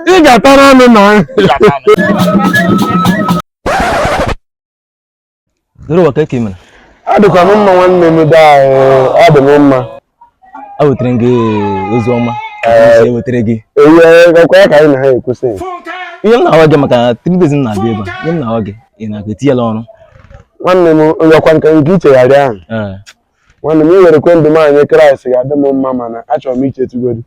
Ị ga-atara ọnụ na Doro wa kake mana. adịkwa m mma nwanne m daa ọ dị m mma. A wetere gị ozi ọma. E wetere gị. Gakwa ka anyị na ha ekwusị. Ihe m na-awa gị maka 3 days m na-abịa ebe a. Ihe m na-awa gị ị na-etinyela ọrụ. Nwanne m nyakwa nke ichegharị ahụ. Nwanne m iwere kwe ndụ m anyị Kraịst ga-adị m mma mana achọrọ m ichetugodi.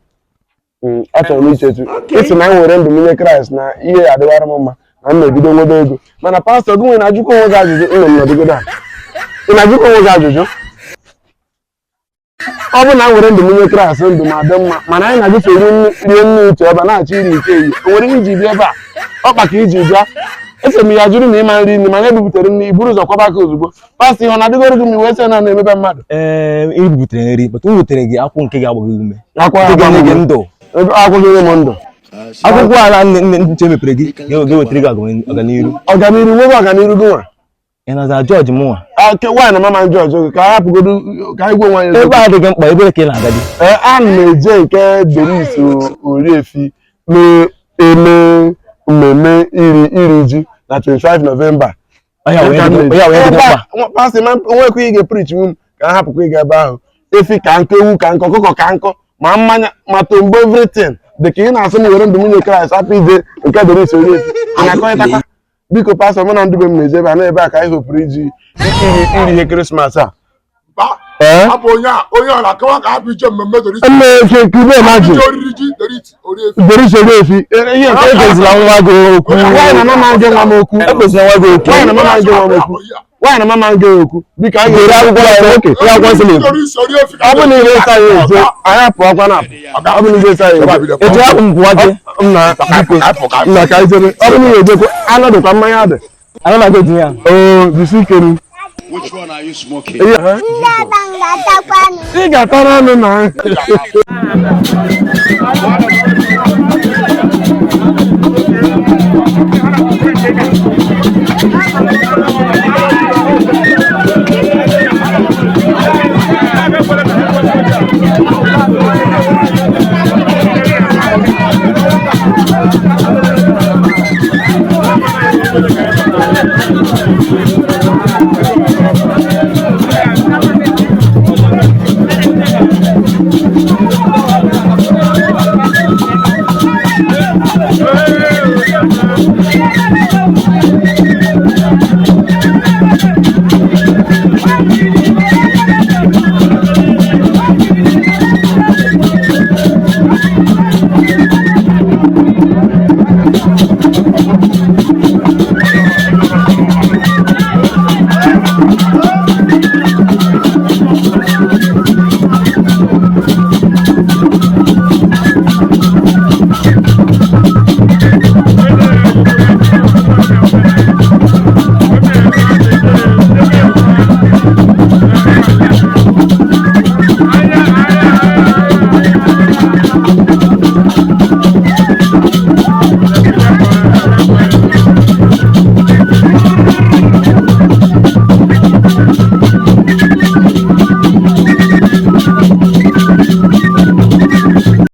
Achọrọ m ichetu. Isi na m were ndụ m nye Kraịst na ihe adịwara m mma na m na-ebido nwebe ego. Mana pastọ gị nwere na-ajụkwa onwe gị ajụjụ ụlọ m nọdụgodo a. Ị na-ajụkwa onwe gị ajụjụ? Ọ bụ na m were ndụ m nye Kraịst ndụ ma dị mma mana anyị na-ajụfe rie nne uche ebe na-achọ iri ike iyi. O nwere iji bịa ebe a ọkpa ka iji bịa. Ese m ya jụrụ na ịma nri nri mana ebubutere m n'ibu ụzọ kwaba aka ozugbo. Pastọ ihe ọ na-adịgoro gị m iwe sị na na-emebe mmadụ. I butere nri, but m wetere gị akwụ nke ga-agba gị ume. Akwụ gị ndụ. Akwụ gị m ndụ. Akwụkwọ ala nche mepere gị ga-ewetara gị ọganiru. Ọganiru nwebe ọganiru gị nwa. Ị na-aza George mụnwa. Nwaanyị na mama George ka a hapụgodo ka anyị gwa nwaanyị. Ebe a dịghị mkpa ebe ka ị na-aga dị. A na-eje nke Doris Efi na-eme mmemme iri ji na 25 Novemba. Pastọ nwekwa ị ga-preach m ka a hapụkwa ịga ebe ahụ. Efi ka nkọ, ewu ka nkọ, ọkụkọ ka nkọ, ma mmanya ma tombo everything dị ka ị na-asị m were ndụ m nye Kraịst hapụ ije nke Doris Efi. Ị na-akọrịtakwa? Biko pastọ mụ na ndị be m na-eje ebe a na-ebe a ka anyị hopụrụ iji iri ihe Krismas a. Onye ọla akawa ka hapụ ije mmemme Doris Efi. Ihe nke egozila nwa gị okwu. Nwaanyị na mama gị nwa m okwu. Egozila nwa gị okwu. Nwaanyị na mama gị nwa m okwu. Nwaanyị na mama gị okwu. Biko anyị ga-ere akwụkwọ ya oke. Ya akwụkwọ nsọ na-ekwu. Ọ bụ na ihe ịsa ya eje, anyị apụ ọkwa na apụ. Ọ bụ na ihe ịsa ya eje. Eje hapụ mpụwa gị. Nna ka ijebe. Ọ bụ na ihe ejekwa anụ dịkwa mmanya dị. Anụ na-aga etinye ya. Jisi ike m. Which one are you smoking? Ị ga-atara ọnụ na